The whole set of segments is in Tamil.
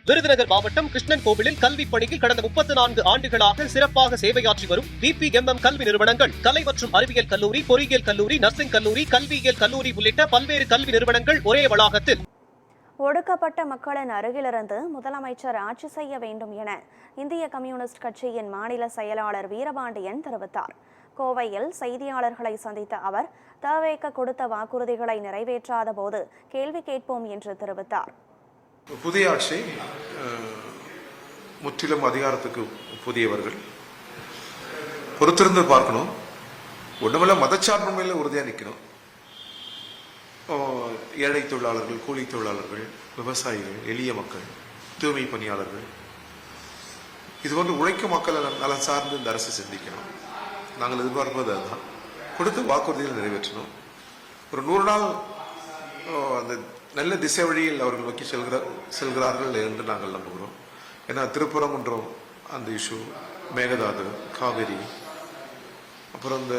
விருதுநகர் மாவட்டம் கிருஷ்ணன் கோவிலில் கல்வி பணியில் கடந்த 34 ஆண்டுகளாக சிறப்பாக சேவையாற்றி வரும் VPMM கல்வி நிறுவனங்கள், கலை மற்றும் அறிவியல் கல்லூரி, பொறியியல் கல்லூரி, நர்சிங் கல்லூரி, கல்வியியல் கல்லூரி உள்ளிட்ட பல்வேறு கல்வி நிறுவனங்கள் ஒரே வளாகத்தில். ஒடுக்கப்பட்ட மக்களின் அருகிலிருந்து முதலமைச்சர் ஆட்சி செய்ய வேண்டும் என இந்திய கம்யூனிஸ்ட் கட்சியின் மாநில செயலாளர் வீரபாண்டியன் தெரிவித்தார். கோவையில் செய்தியாளர்களை சந்தித்த அவர், தவேக கொடுத்த வாக்குறுதிகளை நிறைவேற்றாத போது கேள்வி கேட்போம் என்று தெரிவித்தார். புதிய ஆட்சி முற்றிலும் அதிகாரத்துக்கு புதியவர்கள் பொறுத்திருந்து பார்க்கணும். ஒன்றுமில்ல, மதச்சார்பின்மையில் உறுதியாக நிற்கணும். ஏழை தொழிலாளர்கள், கூலி தொழிலாளர்கள், விவசாயிகள், எளிய மக்கள், தூய்மை பணியாளர்கள், இது போன்று உழைக்கும் மக்கள் நலன் சார்ந்து இந்த அரசு சிந்திக்கணும். நாங்கள் எதிர்பார்ப்பது அதுதான். கொடுத்த வாக்குறுதிகளை நிறைவேற்றணும். ஒரு 100 நாள் அந்த நல்ல திசை வழியில் அவர்கள் நோக்கி செல்கிறார்கள் என்று நாங்கள் நம்புகிறோம். ஏன்னா திருப்பரங்குன்றம் அந்த இஷ்யூ, மேகதாது, காவிரி, அப்புறம் இந்த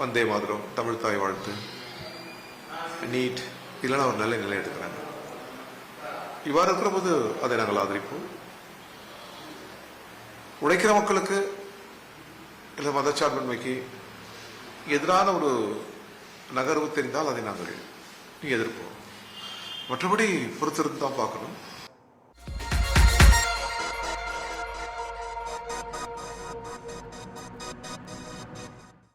வந்தே மாதரம், தமிழ் தாய் வாழ்த்து, நீட், இதெல்லாம் ஒரு நல்ல நிலை எடுக்கிறாங்க. இவ்வாறு இருக்கிற போது அதை நாங்கள் ஆதரிப்போம். உழைக்கிற மக்களுக்கு இல்லை மதச்சார்பின்மைக்கு எதிரான ஒரு நகர்வு தெரிந்தால் அதை நாங்கள் எதிர்ப்போம். மற்றபடி பொறுத்திருந்து தான் பார்க்கணும்.